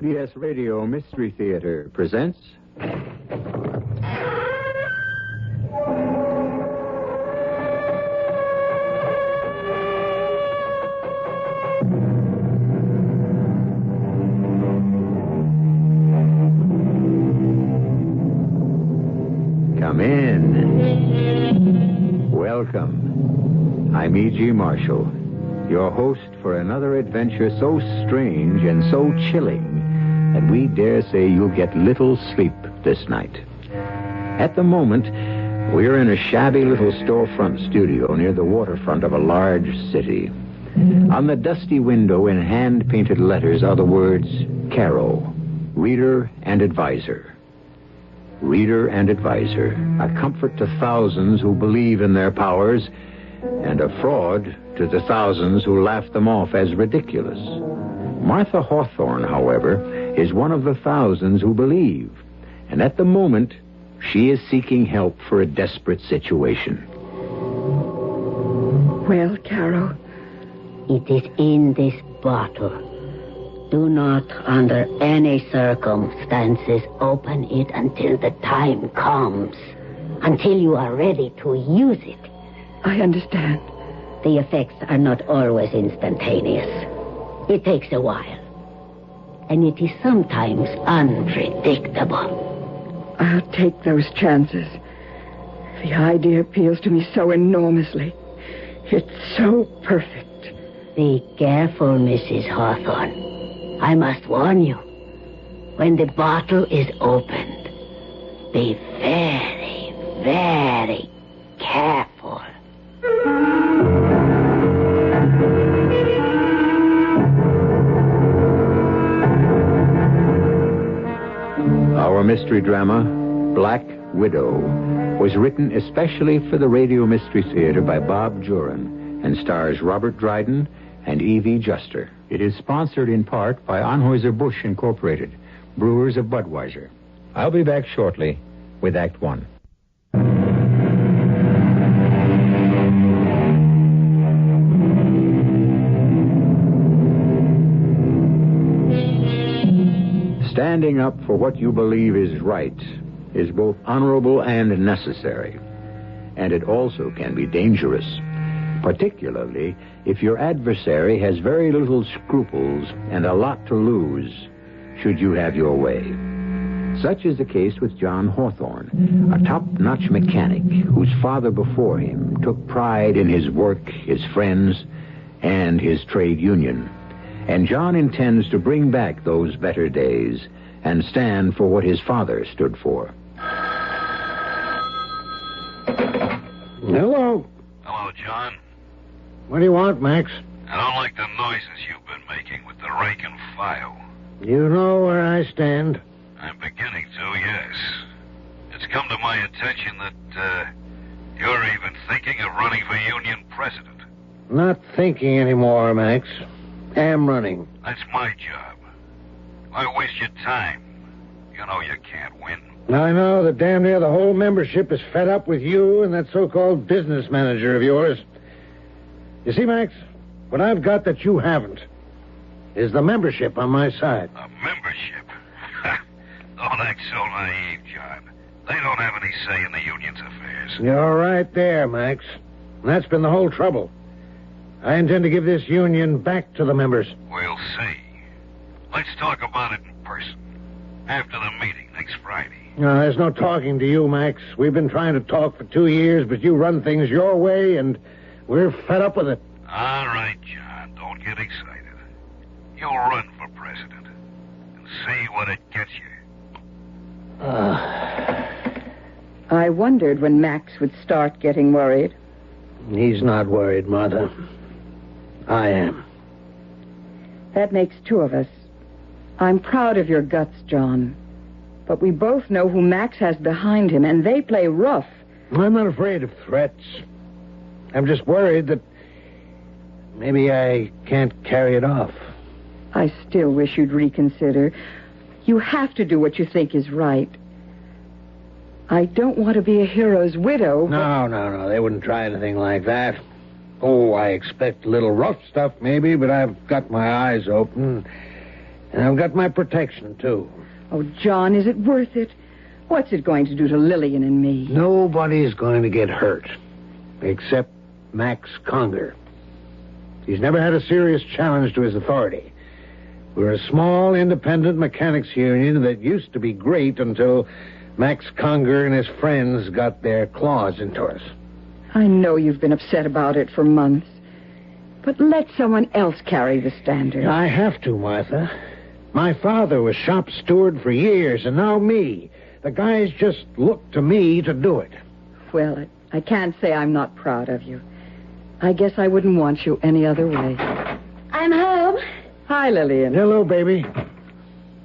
CBS Radio Mystery Theater presents... Come in. Welcome. I'm E.G. Marshall, your host for another adventure so strange and so chilling that we dare say you'll get little sleep this night. At the moment, we're in a shabby little storefront studio near the waterfront of a large city. On the dusty window in hand-painted letters are the words, Caro, Reader and Advisor. Reader and Advisor, a comfort to thousands who believe in their powers, and a fraud to the thousands who laugh them off as ridiculous. Martha Hawthorne, however, is one of the thousands who believe, and at the moment, she is seeking help for a desperate situation. Well, Caro? It is in this bottle. Do not, under any circumstances, open it until the time comes. Until you are ready to use it. I understand. The effects are not always instantaneous. It takes a while. And it is sometimes unpredictable. I'll take those chances. The idea appeals to me so enormously. It's so perfect. Be careful, Mrs. Hawthorne. I must warn you. When the bottle is opened, be very, very careful. Our mystery drama, Black Widow, was written especially for the Radio Mystery Theater by Bob Juhren and stars Robert Dryden and Evie Juster. It is sponsored in part by Anheuser-Busch Incorporated, brewers of Budweiser. I'll be back shortly with Act One. Standing up for what you believe is right is both honorable and necessary. And it also can be dangerous, particularly if your adversary has very little scruples and a lot to lose should you have your way. Such is the case with John Hawthorne, a top-notch mechanic whose father before him took pride in his work, his friends, and his trade union. And John intends to bring back those better days and stand for what his father stood for. Hello. Hello, John. What do you want, Max? I don't like the noises you've been making with the rake and file. You know where I stand. I'm beginning to, yes. It's come to my attention that, you're even thinking of running for union president. Not thinking anymore, Max. Am running. That's my job. Why waste your time? You know you can't win. I know that damn near the whole membership is fed up with you and that so-called business manager of yours. You see, Max, what I've got that you haven't is the membership on my side. A membership? Don't act so naive, John. They don't have any say in the union's affairs. You're right there, Max. And that's been the whole trouble. I intend to give this union back to the members. We'll see. Let's talk about it in person. After the meeting next Friday. No, there's no talking to you, Max. We've been trying to talk for 2 years, but you run things your way, and we're fed up with it. All right, John. Don't get excited. You'll run for president and see what it gets you. I wondered when Max would start getting worried. He's not worried, Martha. I am. That makes two of us. I'm proud of your guts, John. But we both know who Max has behind him, and they play rough. I'm not afraid of threats. I'm just worried that maybe I can't carry it off. I still wish you'd reconsider. You have to do what you think is right. I don't want to be a hero's widow. No. They wouldn't try anything like that. Oh, I expect a little rough stuff, maybe, but I've got my eyes open. And I've got my protection, too. Oh, John, is it worth it? What's it going to do to Lillian and me? Nobody's going to get hurt, except Max Conger. He's never had a serious challenge to his authority. We're a small, independent mechanics union that used to be great until Max Conger and his friends got their claws into us. I know you've been upset about it for months. But let someone else carry the standard. I have to, Martha. My father was shop steward for years, and now me. The guys just look to me to do it. Well, I can't say I'm not proud of you. I guess I wouldn't want you any other way. I'm home. Hi, Lillian. Hello, baby.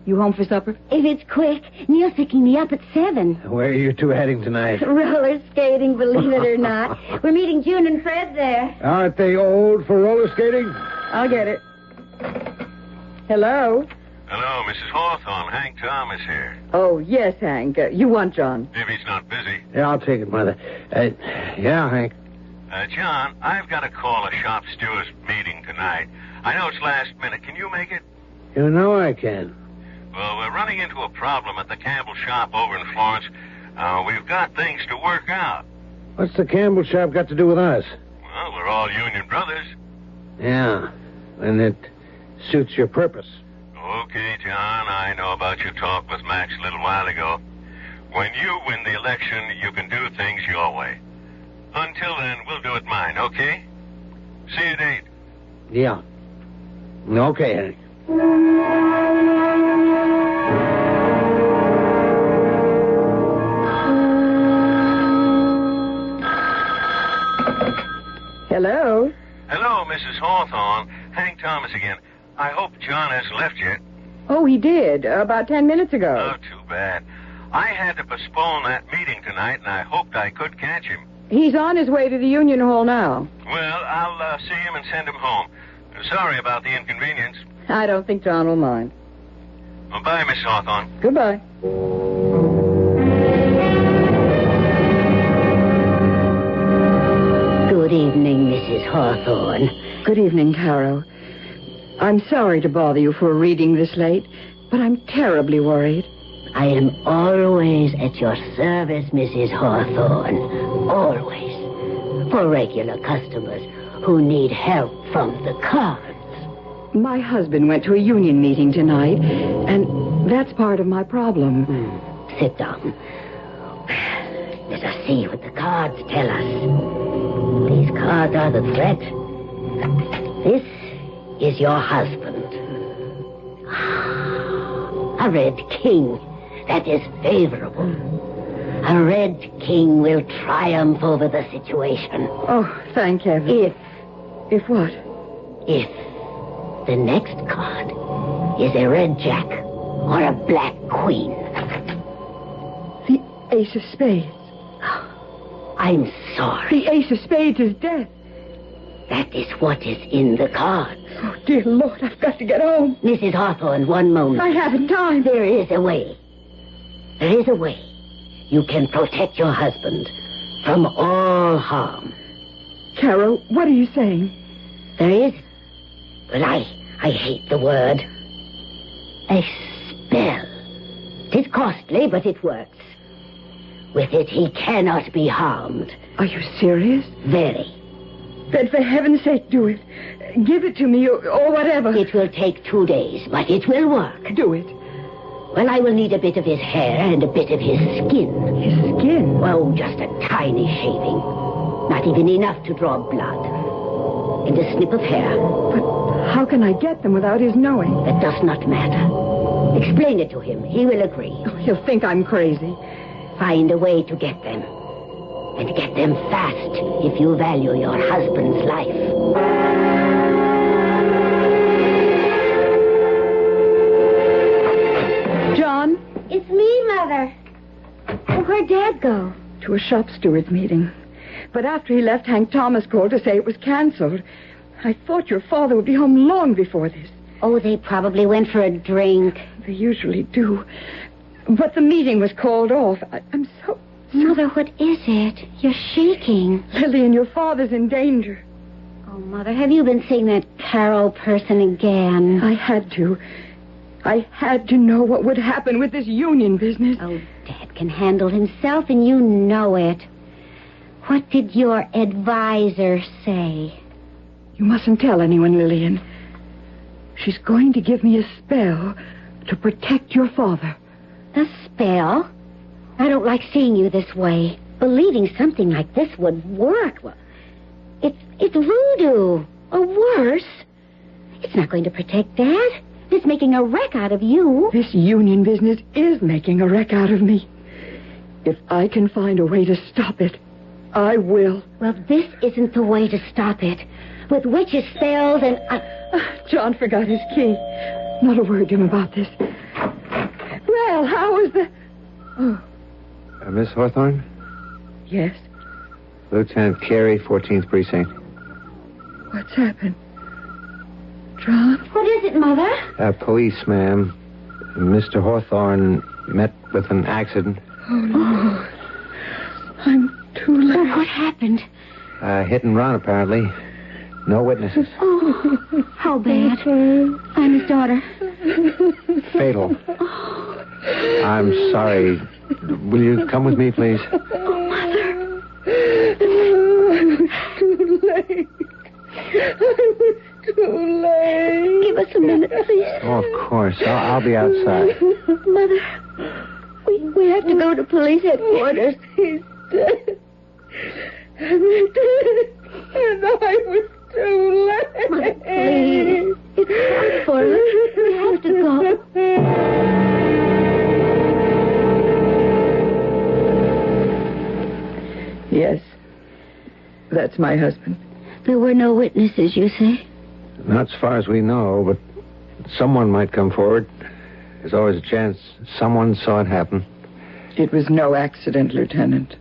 You home for supper? If it's quick, Neil's picking me up at 7. Where are you two heading tonight? Roller skating, believe it or not. We're meeting Juhren and Fred there. Aren't they old for roller skating? I'll get it. Hello? Hello, Mrs. Hawthorne. Hank Thomas here. Oh, yes, Hank. You want John? If he's not busy. Yeah, I'll take it, Mother. Yeah, Hank. John, I've got to call a shop stewards meeting tonight. I know it's last minute. Can you make it? You know I can. Well, we're running into a problem at the Campbell shop over in Florence. We've got things to work out. What's the Campbell shop got to do with us? Well, we're all union brothers. Yeah, and it suits your purpose. Okay, John, I know about your talk with Max a little while ago. When you win the election, you can do things your way. Until then, we'll do it mine, okay? See you at 8. Yeah. Okay, Hank. Hello? Hello, Mrs. Hawthorne. Hank Thomas again. I hope John hasn't left yet. Oh, he did. About 10 minutes ago. Oh, too bad. I had to postpone that meeting tonight, and I hoped I could catch him. He's on his way to the Union Hall now. Well, I'll see him and send him home. Sorry about the inconvenience. I don't think John will mind. Well, bye, Miss Hawthorne. Goodbye. Good evening, Mrs. Hawthorne. Good evening, Caro. I'm sorry to bother you for a reading this late, but I'm terribly worried. I am always at your service, Mrs. Hawthorne. Always. For regular customers who need help from the cards. My husband went to a union meeting tonight, and that's part of my problem. Sit down. Let us see what the cards tell us. These cards are the threat. This is your husband. A red king. That is favorable. A red king will triumph over the situation. Oh, thank heaven. If what? If the next card is a red jack or a black queen. The ace of spades. I'm sorry. The ace of spades is death. That is what is in the cards. Oh, dear Lord, I've got to get home. Mrs. Hawthorne, one moment. I haven't time. There is a way. There is a way. You can protect your husband from all harm. Caro, what are you saying? There is, but I hate the word. A spell. It is costly, but it works. With it, he cannot be harmed. Are you serious? Very. Then for heaven's sake, do it. Give it to me or whatever. It will take 2 days, but it will work. Do it. Well, I will need a bit of his hair and a bit of his skin. His skin? Oh, just a tiny shaving. Not even enough to draw blood. And a snip of hair. But how can I get them without his knowing? That does not matter. Explain it to him. He will agree. Oh, he'll think I'm crazy. Find a way to get them. And get them fast if you value your husband's life. John? It's me, Mother. Where'd Dad go? To a shop steward's meeting. But after he left, Hank Thomas called to say it was canceled. I thought your father would be home long before this. Oh, they probably went for a drink. They usually do. But the meeting was called off. I'm so... Mother, what is it? You're shaking. Lillian, your father's in danger. Oh, Mother, have you been seeing that Carol person again? I had to. I had to know what would happen with this union business. Oh, Dad can handle himself, and you know it. What did your advisor say? You mustn't tell anyone, Lillian. She's going to give me a spell to protect your father. A spell? I don't like seeing you this way. Believing something like this would work. Well, it's voodoo, or worse. It's not going to protect Dad. It's making a wreck out of you. This union business is making a wreck out of me. If I can find a way to stop it, I will. Well, this isn't the way to stop it. With witches' spells and... John forgot his key. Not a word to him about this. Well, how was the... Oh, Miss Hawthorne? yes? Lieutenant Carey, 14th Precinct. What's happened? John? What is it, Mother? Police, ma'am. Mr. Hawthorne met with an accident. Oh, no. I'm too late. Well, what happened? Hit and run, apparently. No witnesses. Oh, how bad. I'm his daughter. Fatal. I'm sorry. Will you come with me, please? Oh, Mother. Too late. I was too late. Give us a minute, please. Oh, of course. I'll be outside. Mother, we have to go to police headquarters. He's dead. And I was too late. Mother, please. It's hard for us. We have to go. Yes. That's my husband. There were no witnesses, you say? Not as far as we know, but someone might come forward. There's always a chance someone saw it happen. It was no accident, Lieutenant.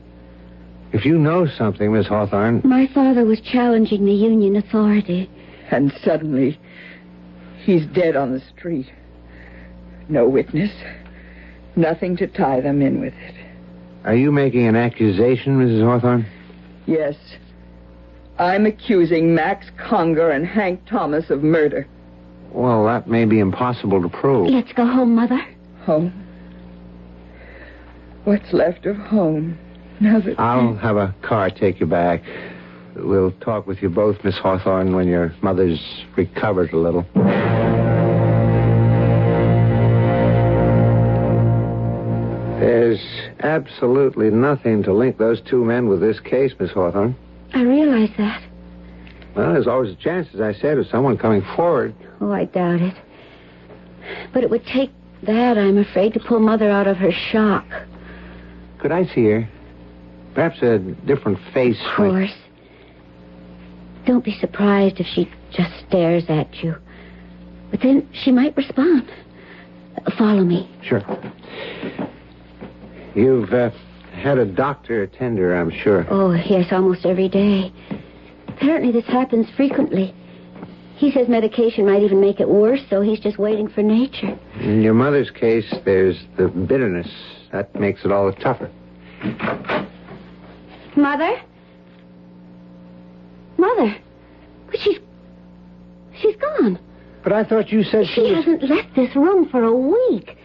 If you know something, Miss Hawthorne... My father was challenging the union authority. And suddenly, he's dead on the street. No witness. Nothing to tie them in with it. Are you making an accusation, Mrs. Hawthorne? Yes. I'm accusing Max Conger and Hank Thomas of murder. Well, that may be impossible to prove. Let's go home, Mother. Home? What's left of home? Now that... I'll have a car take you back. We'll talk with you both, Miss Hawthorne, when your mother's recovered a little. There's absolutely nothing to link those two men with this case, Miss Hawthorne. I realize that. Well, there's always a chance, as I said, of someone coming forward. Oh, I doubt it. But it would take that, I'm afraid, to pull Mother out of her shock. Could I see her? Perhaps a different face. Of course. Don't be surprised if she just stares at you. But then she might respond. Follow me. Sure. You've had a doctor attend her, I'm sure. Oh, yes, almost every day. Apparently this happens frequently. He says medication might even make it worse, so he's just waiting for nature. In your mother's case, there's the bitterness. That makes it all the tougher. Mother? Mother? But she's gone. But I thought you said She hasn't left this room for a week.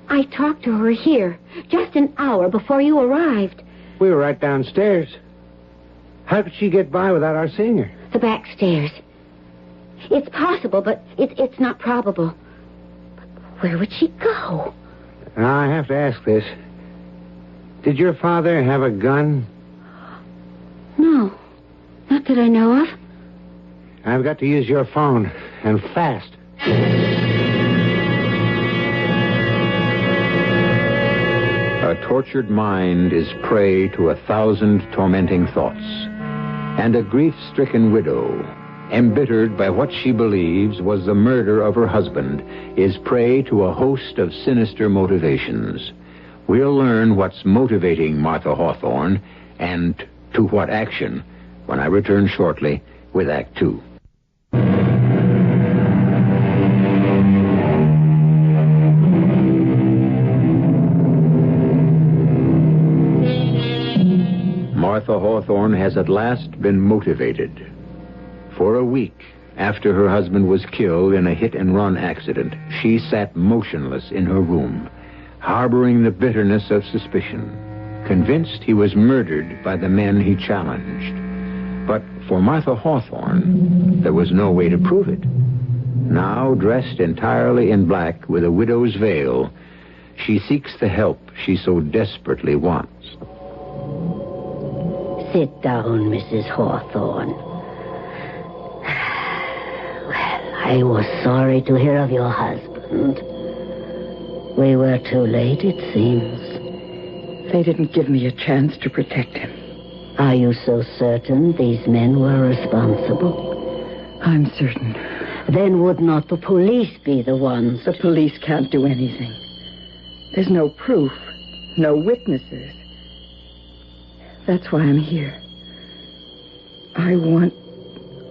I talked to her here just an hour before you arrived. We were right downstairs. How could she get by without our seeing her? The back stairs. It's possible, but it's not probable. But where would she go? Now, I have to ask this. Did your father have a gun? No. Not that I know of. I've got to use your phone, and fast. A tortured mind is prey to 1,000 tormenting thoughts. And a grief-stricken widow, embittered by what she believes was the murder of her husband, is prey to a host of sinister motivations. We'll learn what's motivating Martha Hawthorne and to what action when I return shortly with Act Two. Martha Hawthorne has at last been motivated. For a week, After her husband was killed in a hit-and-run accident, she sat motionless in her room, harboring the bitterness of suspicion, convinced he was murdered by the men he challenged. But for Martha Hawthorne, there was no way to prove it. Now, dressed entirely in black with a widow's veil, she seeks the help she so desperately wants. Sit down, Mrs. Hawthorne. Well, I was sorry to hear of your husband. We were too late, it seems. They didn't give me a chance to protect him. Are you so certain these men were responsible? I'm certain. Then would not the police be the ones? The police can't do anything. There's no proof, no witnesses. That's why I'm here. I want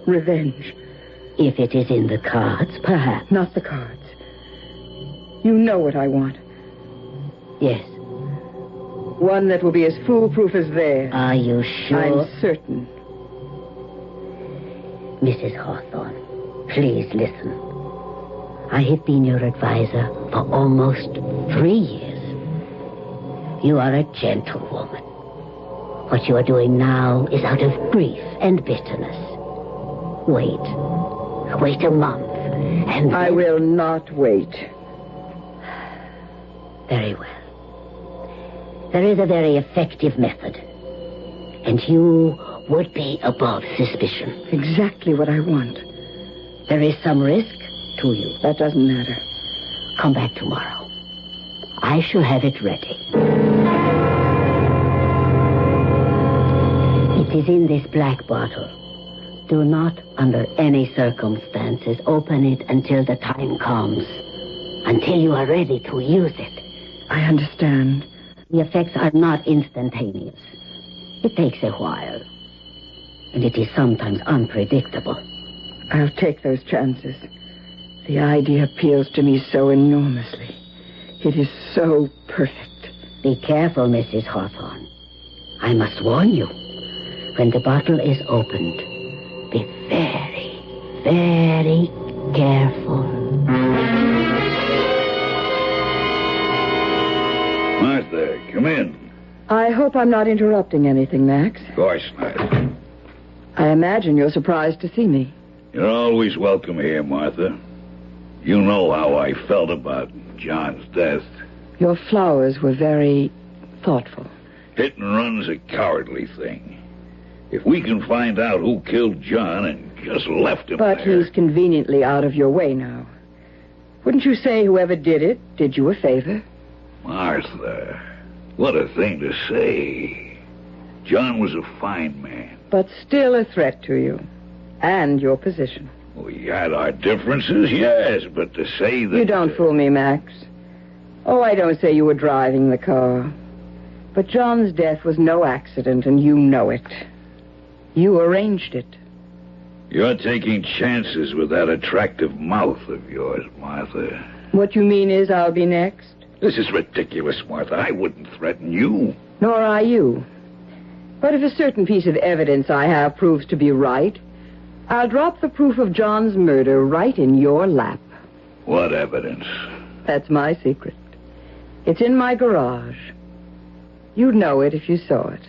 revenge. If it is in the cards, perhaps. Not the cards. You know what I want. Yes. One that will be as foolproof as theirs. Are you sure? I'm certain. Mrs. Hawthorne, please listen. I have been your advisor for almost 3 years. You are a gentlewoman. What you are doing now is out of grief and bitterness. Wait. Wait a month, and I will not wait. Very well. There is a very effective method. And you would be above suspicion. Exactly what I want. There is some risk to you. That doesn't matter. Come back tomorrow. I shall have it ready. It is in this black bottle. Do not, under any circumstances, open it until the time comes. Until you are ready to use it. I understand. The effects are not instantaneous. It takes a while. And it is sometimes unpredictable. I'll take those chances. The idea appeals to me so enormously. It is so perfect. Be careful, Mrs. Hawthorne. I must warn you. When the bottle is opened, be very, very careful. Martha, come in. I hope I'm not interrupting anything, Max. Of course not. I imagine you're surprised to see me. You're always welcome here, Martha. You know how I felt about John's death. Your flowers were very thoughtful. Hit and run's a cowardly thing. If we can find out who killed John and just left him But there... he's conveniently out of your way now. Wouldn't you say whoever did it did you a favor? Martha, what a thing to say. John was a fine man. But still a threat to you. And your position. We had our differences, yes, but to say that... You don't fool me, Max. Oh, I don't say you were driving the car. But John's death was no accident, and you know it. You arranged it. You're taking chances with that attractive mouth of yours, Martha. What you mean is I'll be next? This is ridiculous, Martha. I wouldn't threaten you. Nor I you. But if a certain piece of evidence I have proves to be right, I'll drop the proof of John's murder right in your lap. What evidence? That's my secret. It's in my garage. You'd know it if you saw it.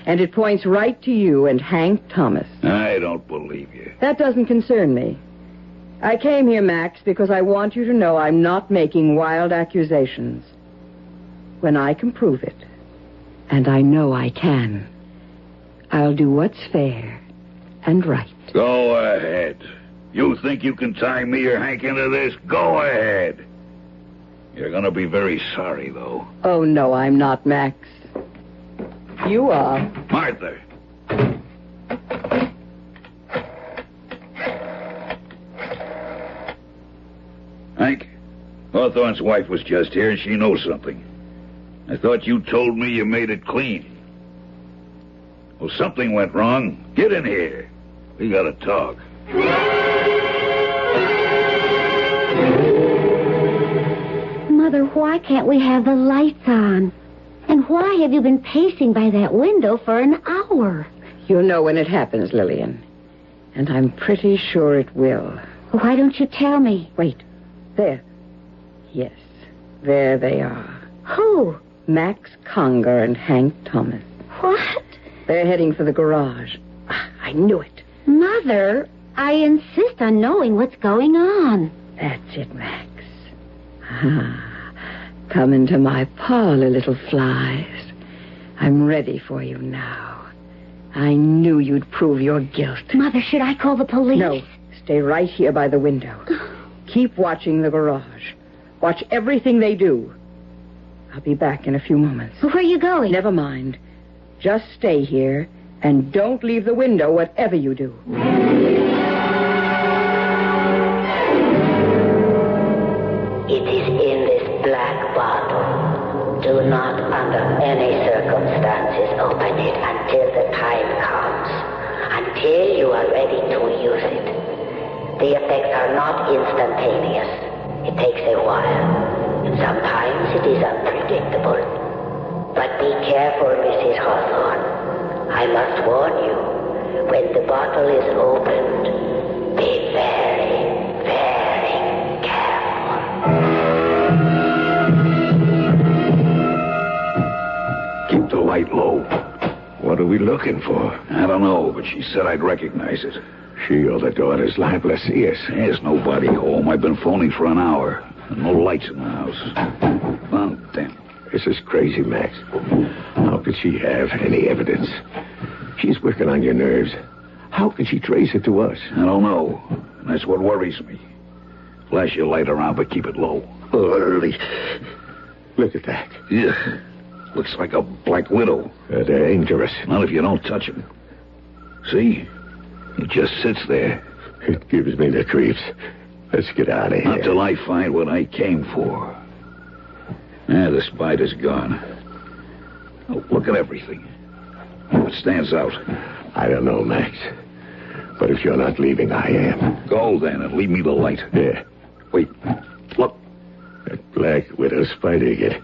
And it points right to you and Hank Thomas. I don't believe you. That doesn't concern me. I came here, Max, because I want you to know I'm not making wild accusations. When I can prove it, and I know I can, I'll do what's fair and right. Go ahead. You think you can tie me or Hank into this? Go ahead. You're going to be very sorry, though. Oh, no, I'm not, Max. You are. Martha. Hank, Hawthorne's wife was just here, and she knows something. I thought you told me you made it clean. Well, something went wrong. Get in here. We gotta talk. Mother, why can't we have the lights on? And why have you been pacing by that window for an hour? You'll know when it happens, Lillian. And I'm pretty sure it will. Why don't you tell me? Wait. There. Yes. There they are. Who? Max Conger and Hank Thomas. What? They're heading for the garage. I knew it. Mother, I insist on knowing what's going on. That's it, Max. Come into my parlor, little flies. I'm ready for you now. I knew you'd prove your guilt. Mother, should I call the police? No. Stay right here by the window. Keep watching the garage. Watch everything they do. I'll be back in a few moments. Where are you going? Never mind. Just stay here and don't leave the window, whatever you do. It is in this black bottle. Do not, under any circumstances, open it until the time comes. Until you are ready to use it. The effects are not instantaneous. It takes a while. And sometimes it is unpredictable. But be careful, Mrs. Hawthorne. I must warn you, when the bottle is opened, be very, very careful. Keep the light low. What are we looking for? I don't know, but she said I'd recognize it. She or the daughter's liable to see us. There's nobody home. I've been phoning for an hour. And no lights in the house. Oh, damn. This is crazy, Max. How could she have any evidence? She's working on your nerves. How could she trace it to us? I don't know. And that's what worries me. Flash your light around, but keep it low. Early. Look at that. Yeah. Looks like a black widow. They're dangerous. Not if you don't touch him. See? He just sits there. It gives me the creeps. Let's get out of here. Not till I find what I came for. The spider's gone. Oh, look at everything. What stands out? I don't know, Max. But if you're not leaving, I am. Go, then, and leave me the light. Yeah. Wait. Look. That black widow spider again.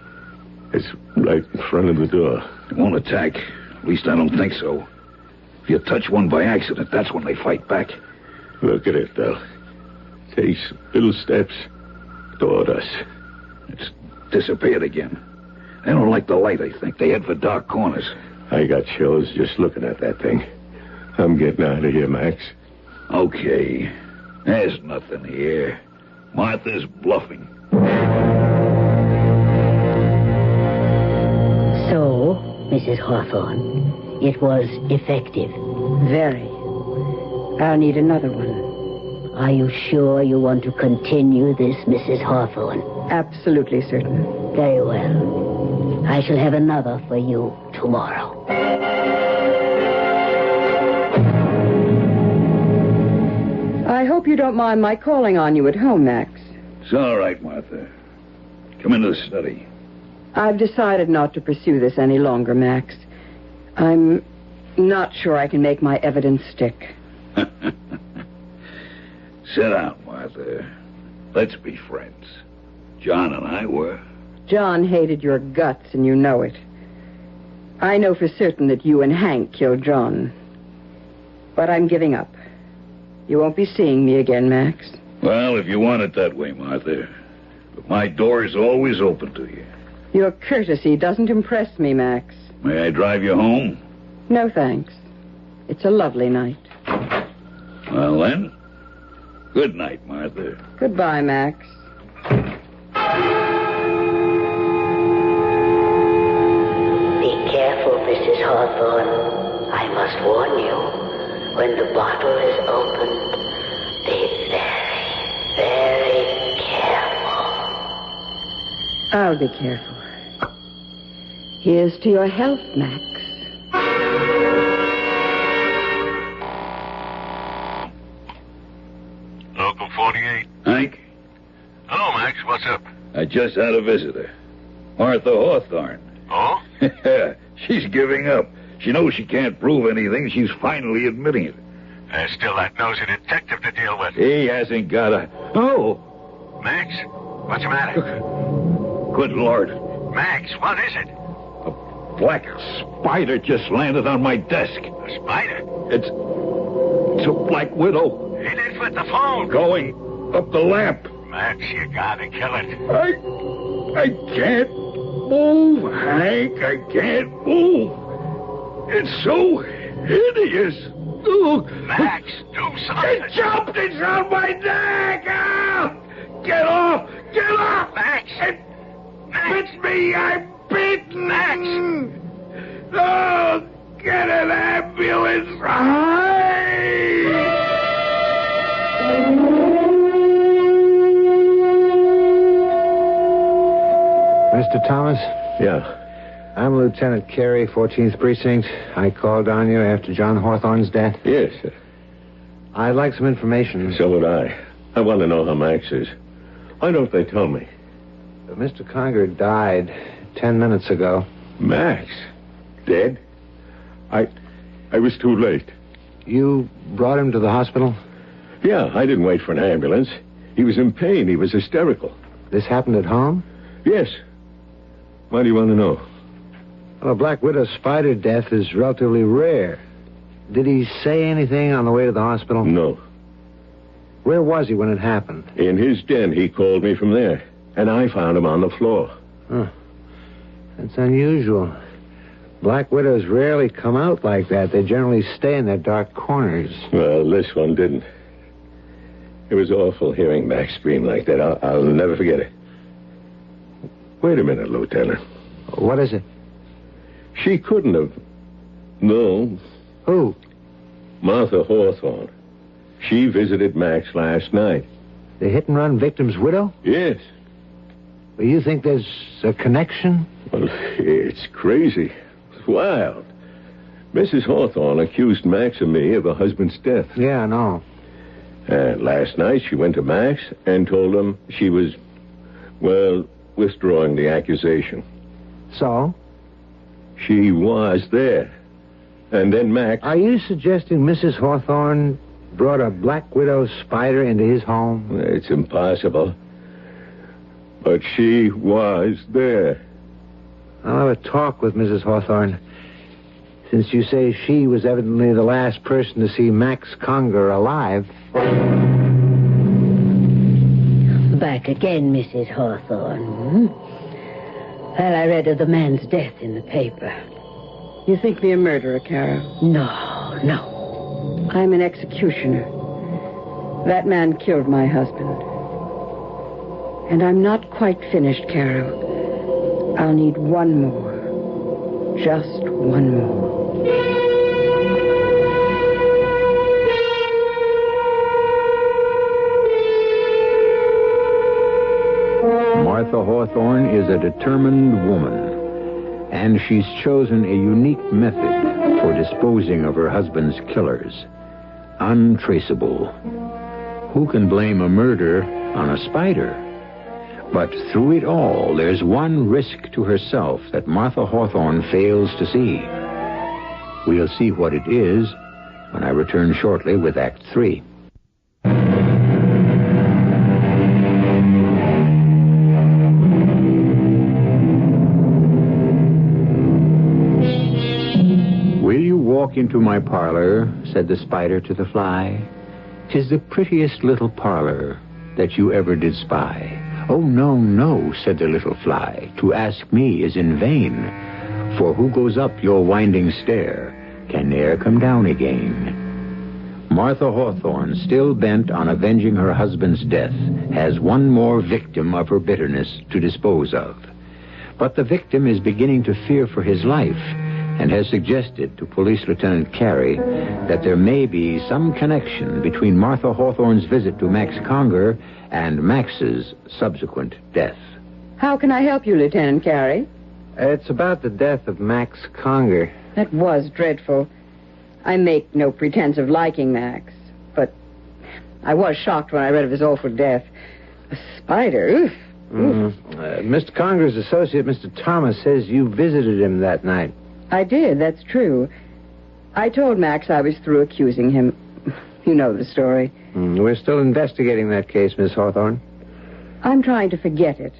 It's right in front of the door. It won't attack. At least I don't think so. If you touch one by accident, that's when they fight back. Look at it, though. Takes little steps toward us. It's disappeared again. They don't like the light, I think. They head for dark corners. I got chills just looking at that thing. I'm getting out of here, Max. Okay. There's nothing here. Martha's bluffing. So, Mrs. Hawthorne, it was effective. Very. I'll need another one. Are you sure you want to continue this, Mrs. Hawthorne? Absolutely certain. Very well. I shall have another for you tomorrow. I hope you don't mind my calling on you at home, Max. It's all right, Martha. Come into the study. I've decided not to pursue this any longer, Max. I'm not sure I can make my evidence stick. Sit down, Martha. Let's be friends. John and I were. John hated your guts, and you know it. I know for certain that you and Hank killed John. But I'm giving up. You won't be seeing me again, Max. Well, if you want it that way, Martha. But my door is always open to you. Your courtesy doesn't impress me, Max. May I drive you home? No, thanks. It's a lovely night. Well, then, good night, Martha. Goodbye, Max. Be careful, Mrs. Hawthorne. I must warn you. When the bottle is opened, be very, very careful. I'll be careful. Here's to your health, Max. Local 48. Hank, Hello, Max. What's up? I just had a visitor. Martha Hawthorne. Oh? She's giving up. She knows she can't prove anything. She's finally admitting it. There's still that nosy detective to deal with. He hasn't got a... Oh! Max, what's the matter? Good Lord. Max, what is it? Black spider just landed on my desk. A spider? It's... It's a Black Widow. It is with the phone. Going up the lamp. Max, you gotta kill it. I can't move, Hank. I can't move. It's so hideous. Oh. Max, do something. It jumped. It's on my neck. Ah! Get off. Get off. Max. It Max. bit me. I'm bitten. Max. Oh, get an ambulance. Mr. Thomas? Yeah. I'm Lieutenant Carey, 14th Precinct. I called on you after John Hawthorne's death. Yes. I'd like some information. So would I. I want to know how Max is. Why don't they tell me? Mr. Conger died 10 minutes ago. Max? Dead? I was too late. You brought him to the hospital? Yeah, I didn't wait for an ambulance. He was in pain. He was hysterical. This happened at home? Yes. Why do you want to know? Well, a Black Widow spider death is relatively rare. Did he say anything on the way to the hospital? No. Where was he when it happened? In his den. He called me from there. And I found him on the floor. Huh. That's unusual. Black Widows rarely come out like that. They generally stay in their dark corners. Well, this one didn't. It was awful hearing Max scream like that. I'll never forget it. Wait a minute, Lieutenant. What is it? She couldn't have... No. Who? Martha Hawthorne. She visited Max last night. The hit-and-run victim's widow? Yes. Well, you think there's a connection? Well, it's crazy. It's wild. Mrs. Hawthorne accused Max and me of her husband's death. Yeah, I know. And last night she went to Max and told him she was, well, withdrawing the accusation. So? She was there. And then Max... Are you suggesting Mrs. Hawthorne brought a Black Widow spider into his home? It's impossible. But she was there. I'll have a talk with Mrs. Hawthorne. Since you say she was evidently the last person to see Max Conger alive. Back again, Mrs. Hawthorne. Well, I read of the man's death in the paper. You think me a murderer, Carol? No. I'm an executioner. That man killed my husband. And I'm not quite finished, Carol. I'll need one more. Just one more. Martha Hawthorne is a determined woman, and she's chosen a unique method for disposing of her husband's killers. Untraceable. Who can blame a murder on a spider? But through it all, there's one risk to herself that Martha Hawthorne fails to see. We'll see what it is when I return shortly with Act 3. Will you walk into my parlor, said the spider to the fly. 'Tis the prettiest little parlor that you ever did spy. Oh, no, no, said the little fly, to ask me is in vain, for who goes up your winding stair can ne'er come down again. Martha Hawthorne, still bent on avenging her husband's death, has one more victim of her bitterness to dispose of. But the victim is beginning to fear for his life and has suggested to Police Lieutenant Carey that there may be some connection between Martha Hawthorne's visit to Max Conger and Max's subsequent death. How can I help you, Lieutenant Carey? It's about the death of Max Conger. That was dreadful. I make no pretense of liking Max, but I was shocked when I read of his awful death. A spider, oof. Mr. Conger's associate, Mr. Thomas, says you visited him that night. I did, that's true. I told Max I was through accusing him. You know the story. We're still investigating that case, Miss Hawthorne. I'm trying to forget it.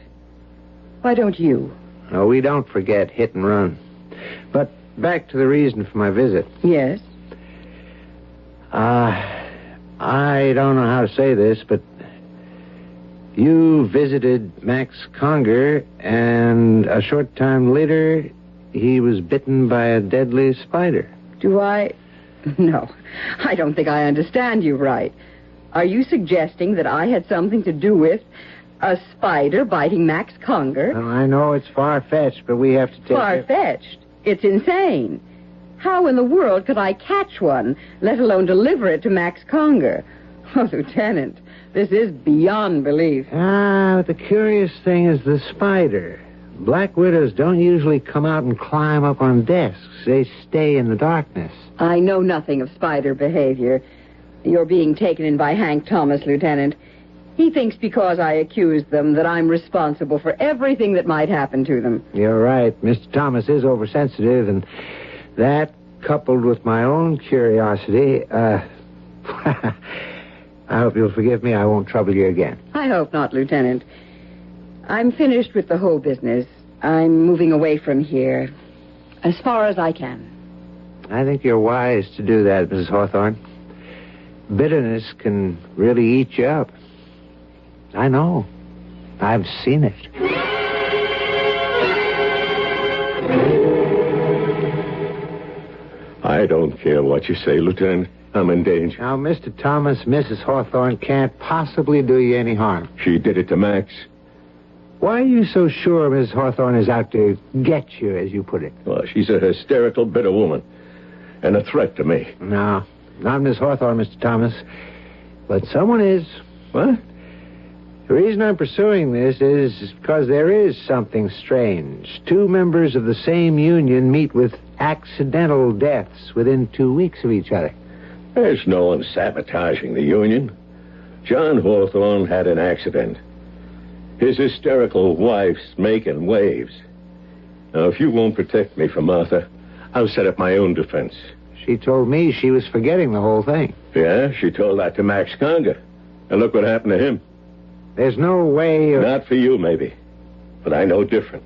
Why don't you? No, we don't forget hit and run. But back to the reason for my visit. Yes? I don't know how to say this, but you visited Max Conger, and a short time later, he was bitten by a deadly spider. Do I? No, I don't think I understand you right. Are you suggesting that I had something to do with a spider biting Max Conger? Well, I know it's far-fetched, but we have to take Far-fetched? It's insane. How in the world could I catch one, let alone deliver it to Max Conger? Oh, Lieutenant, this is beyond belief. But the curious thing is the spider. Black widows don't usually come out and climb up on desks. They stay in the darkness. I know nothing of spider behavior. You're being taken in by Hank Thomas, Lieutenant. He thinks because I accused them that I'm responsible for everything that might happen to them. You're right. Mr. Thomas is oversensitive, and that, coupled with my own curiosity, I hope you'll forgive me. I won't trouble you again. I hope not, Lieutenant. I'm finished with the whole business. I'm moving away from here as far as I can. I think you're wise to do that, Mrs. Hawthorne. Bitterness can really eat you up. I know. I've seen it. I don't care what you say, Lieutenant. I'm in danger. Now, Mr. Thomas, Mrs. Hawthorne can't possibly do you any harm. She did it to Max. Why are you so sure Mrs. Hawthorne is out to get you, as you put it? Well, she's a hysterical, bitter woman. And a threat to me. No, not Miss Hawthorne, Mr. Thomas. But someone is. What? The reason I'm pursuing this is because there is something strange. Two members of the same union meet with accidental deaths within 2 weeks of each other. There's no one sabotaging the union. John Hawthorne had an accident. His hysterical wife's making waves. Now, if you won't protect me from Martha, I'll set up my own defense. She told me she was forgetting the whole thing. Yeah, she told that to Max Conger. And look what happened to him. There's no way of... Not for you, maybe. But I know different.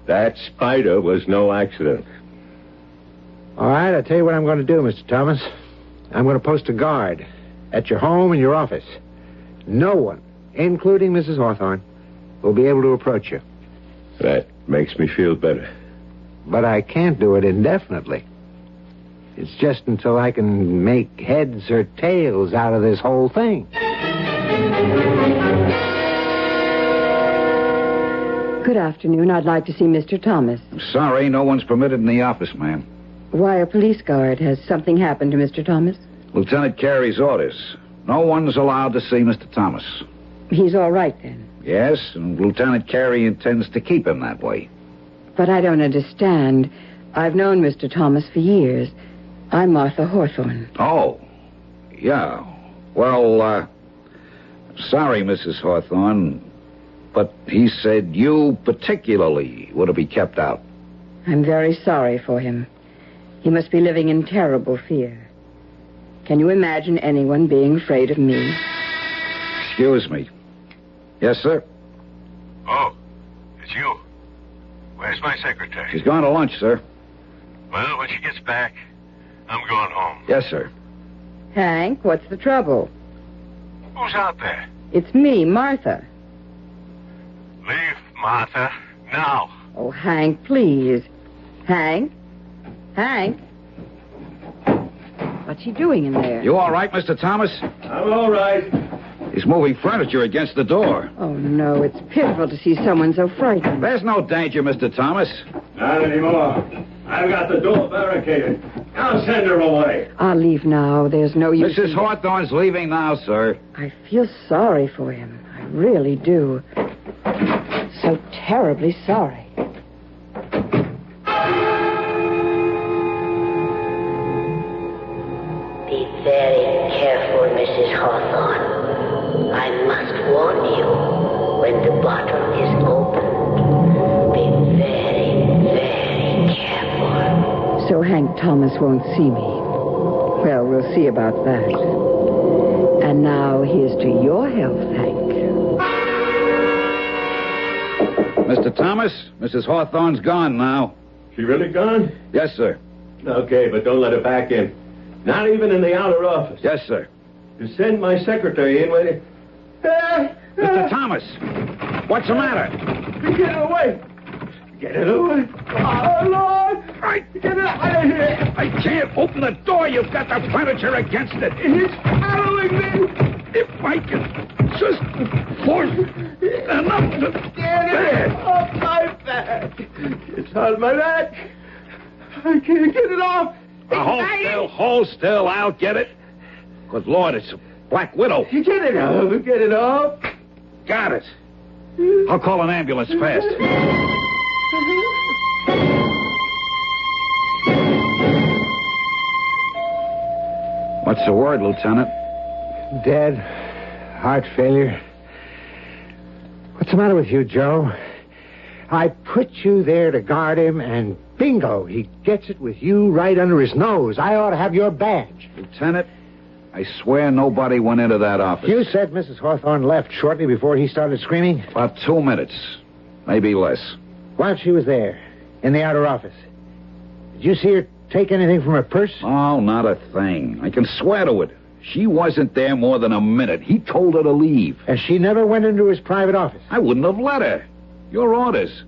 That spider was no accident. All right, I'll tell you what I'm going to do, Mr. Thomas. I'm going to post a guard at your home and your office. No one, including Mrs. Hawthorne, will be able to approach you. That makes me feel better. But I can't do it indefinitely. It's just until I can make heads or tails out of this whole thing. Good afternoon. I'd like to see Mr. Thomas. I'm sorry, no one's permitted in the office, ma'am. Why, a police guard. Has something happened to Mr. Thomas? Lieutenant Carey's orders. No one's allowed to see Mr. Thomas. He's all right, then. Yes, and Lieutenant Carey intends to keep him that way. But I don't understand. I've known Mr. Thomas for years. I'm Martha Hawthorne. Oh, yeah. Well, sorry, Mrs. Hawthorne, but he said you particularly were to be kept out. I'm very sorry for him. He must be living in terrible fear. Can you imagine anyone being afraid of me? Excuse me. Yes, sir? Oh, it's you. Where's my secretary? She's gone to lunch, sir. Well, when she gets back, I'm going home. Yes, sir. Hank, what's the trouble? Who's out there? It's me, Martha. Leave, Martha, now. Oh, Hank, please. Hank? Hank? What's he doing in there? You all right, Mr. Thomas? I'm all right. He's moving furniture against the door. Oh, no, it's pitiful to see someone so frightened. There's no danger, Mr. Thomas. Not anymore. I've got the door barricaded. I'll send her away. I'll leave now. There's no use. Mrs. Hawthorne's leaving now, sir. I feel sorry for him. I really do. So terribly sorry. Be very careful, Mrs. Hawthorne. I must warn you, when the bottle is opened, be very, very careful. So Hank Thomas won't see me. Well, we'll see about that. And now here's to your health, Hank. Mr. Thomas, Mrs. Hawthorne's gone now. She really gone? Yes, sir. Okay, but don't let her back in. Not even in the outer office. Yes, sir. You send my secretary in with it. Mr. Thomas, what's the matter? Get it away. Get it away. Oh, Lord. Get it out of here. I can't open the door. You've got the furniture against it. It's following me. If I can just force enough to... Get it off my back. It's on my neck. I can't get it off. Hold still. I'll get it. Good Lord, it's a Black Widow. Get it off. Got it. I'll call an ambulance fast. What's the word, Lieutenant? Dead. Heart failure. What's the matter with you, Joe? I put you there to guard him, and bingo, he gets it with you right under his nose. I ought to have your badge. Lieutenant, I swear nobody went into that office. You said Mrs. Hawthorne left shortly before he started screaming? About 2 minutes. Maybe less. While she was there, in the outer office, did you see her take anything from her purse? Oh, not a thing. I can swear to it. She wasn't there more than a minute. He told her to leave. And she never went into his private office? I wouldn't have let her. Your orders.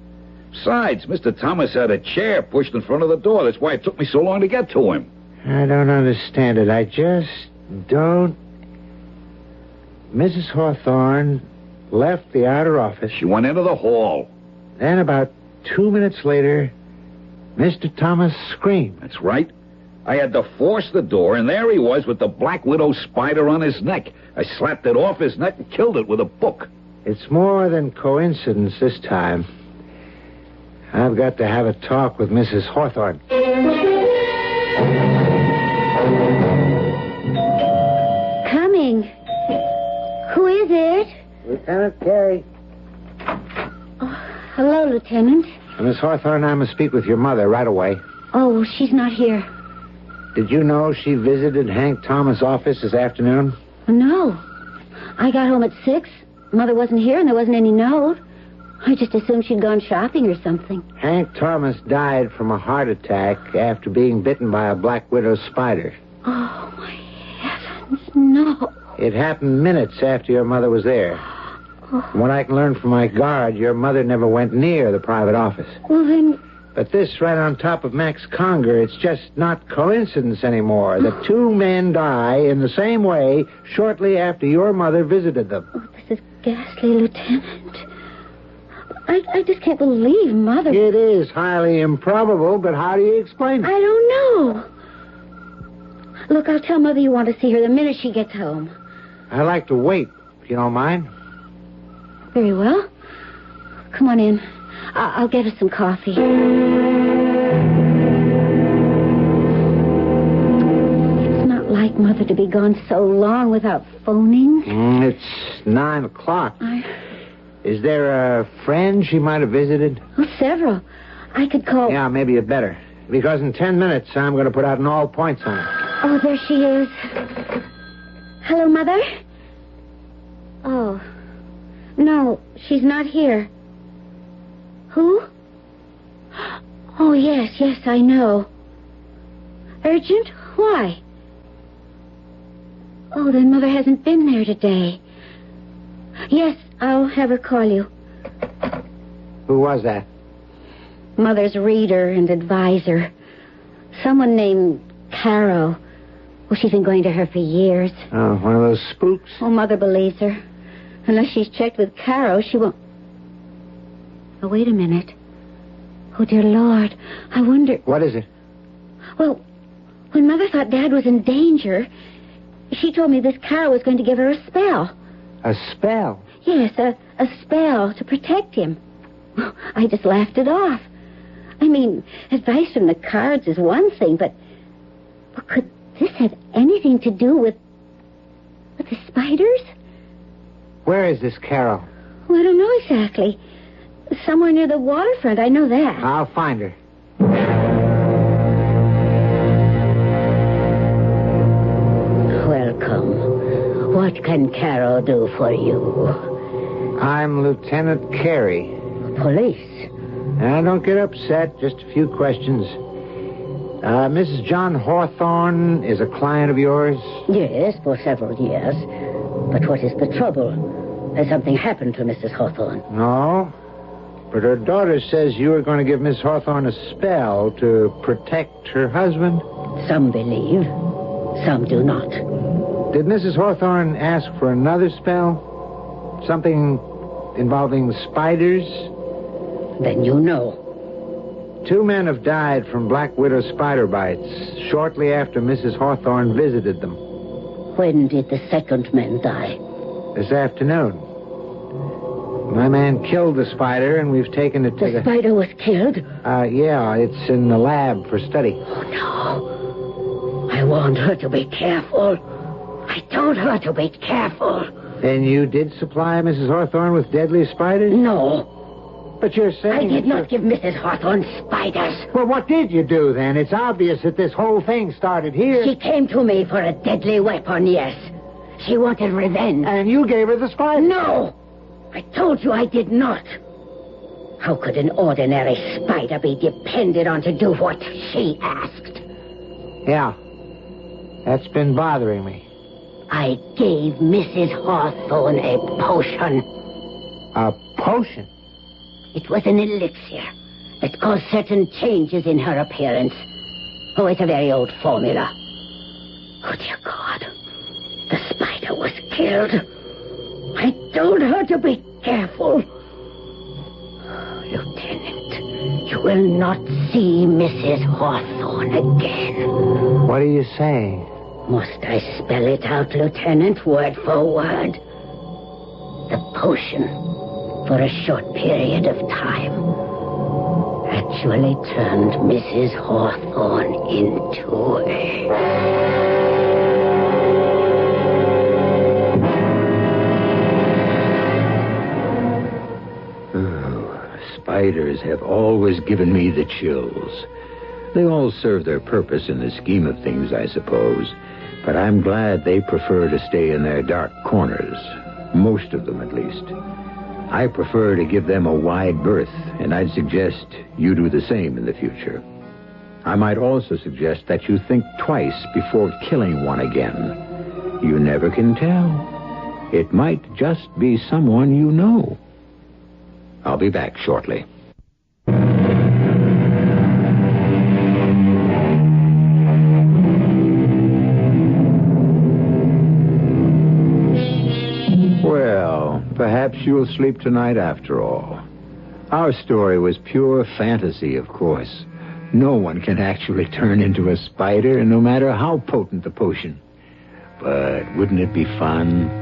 Besides, Mr. Thomas had a chair pushed in front of the door. That's why it took me so long to get to him. I don't understand it. I just don't... Mrs. Hawthorne left the outer office. She went into the hall. Then about 2 minutes later, Mr. Thomas screamed. That's right. I had to force the door, and there he was with the Black Widow spider on his neck. I slapped it off his neck and killed it with a book. It's more than coincidence this time. I've got to have a talk with Mrs. Hawthorne. Coming. Who is it? Lieutenant Carey. Oh, hello, Lieutenant. Miss Hawthorne, I must speak with your mother right away. Oh, she's not here. Did you know she visited Hank Thomas' office this afternoon? No. I got home at 6. Mother wasn't here and there wasn't any note. I just assumed she'd gone shopping or something. Hank Thomas died from a heart attack after being bitten by a Black Widow spider. Oh, my heavens, no. It happened minutes after your mother was there. From what I can learn from my guard, your mother never went near the private office. Well, then... But this right on top of Max Conger, it's just not coincidence anymore. The two men die in the same way shortly after your mother visited them. Oh, this is ghastly, Lieutenant. I just can't believe Mother... It is highly improbable, but how do you explain it? I don't know. Look, I'll tell Mother you want to see her the minute she gets home. I'd like to wait, if you don't mind. Very well. Come on in. I'll get us some coffee. It's not like Mother to be gone so long without phoning. It's 9 o'clock. Is there a friend she might have visited? Oh, several. I could call... Yeah, maybe you'd better. Because in 10 minutes, I'm going to put out an all points on her. Oh, there she is. Hello, Mother? Oh. No, she's not here. Who? Oh, yes, I know. Urgent? Why? Oh, then Mother hasn't been there today. Yes, I'll have her call you. Who was that? Mother's reader and advisor. Someone named Caro. Well, she's been going to her for years. Oh, one of those spooks? Oh, Mother believes her. Unless she's checked with Caro, she won't... Oh, wait a minute. Oh, dear Lord. I wonder... What is it? Well, when Mother thought Dad was in danger, she told me this Caro was going to give her a spell. A spell? Yes, a spell to protect him. I just laughed it off. I mean, advice from the cards is one thing, but could this have anything to do with the spiders? Where is this Carol? Well, I don't know exactly. Somewhere near the waterfront, I know that. I'll find her. Welcome. What can Carol do for you? I'm Lieutenant Carey. Police. Now, don't get upset. Just a few questions. Mrs. John Hawthorne is a client of yours? Yes, for several years. But what is the trouble? Has something happened to Mrs. Hawthorne? No. But her daughter says you were going to give Miss Hawthorne a spell to protect her husband. Some believe, some do not. Did Mrs. Hawthorne ask for another spell? Something involving spiders? Then you know. 2 men have died from black widow spider bites shortly after Mrs. Hawthorne visited them. When did the second man die? This afternoon. My man killed the spider, and we've taken it to The spider was killed? Yeah, it's in the lab for study. Oh, no. I warned her to be careful. I told her to be careful. And you did supply Mrs. Hawthorne with deadly spiders? No. But you're saying... I did not give Mrs. Hawthorne spiders. Well, what did you do, then? It's obvious that this whole thing started here. She came to me for a deadly weapon, yes. She wanted revenge. And you gave her the spider? No! I told you I did not. How could an ordinary spider be depended on to do what she asked? Yeah. That's been bothering me. I gave Mrs. Hawthorne a potion. A potion? It was an elixir that caused certain changes in her appearance. Oh, it's a very old formula. Oh, dear God. The spider was killed. I told her to be careful. Lieutenant, you will not see Mrs. Hawthorne again. What are you saying? Must I spell it out, Lieutenant, word for word? The potion, for a short period of time, actually turned Mrs. Hawthorne into a... Spiders have always given me the chills. They all serve their purpose in the scheme of things, I suppose. But I'm glad they prefer to stay in their dark corners. Most of them, at least. I prefer to give them a wide berth, and I'd suggest you do the same in the future. I might also suggest that you think twice before killing one again. You never can tell. It might just be someone you know. I'll be back shortly. Well, perhaps you'll sleep tonight after all. Our story was pure fantasy, of course. No one can actually turn into a spider, no matter how potent the potion. But wouldn't it be fun?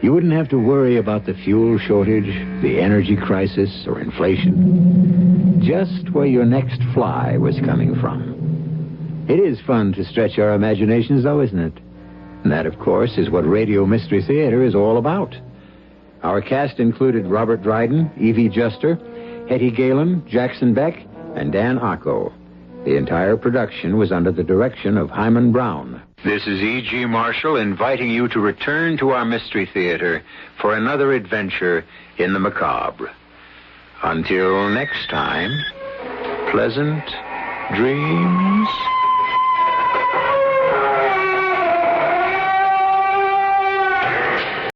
You wouldn't have to worry about the fuel shortage, the energy crisis, or inflation. Just where your next fly was coming from. It is fun to stretch our imaginations, though, isn't it? And that, of course, is what Radio Mystery Theater is all about. Our cast included Robert Dryden, Evie Juster, Hetty Galen, Jackson Beck, and Dan Ocko. The entire production was under the direction of Himan Brown. This is E.G. Marshall inviting you to return to our Mystery Theater for another adventure in the macabre. Until next time, pleasant dreams.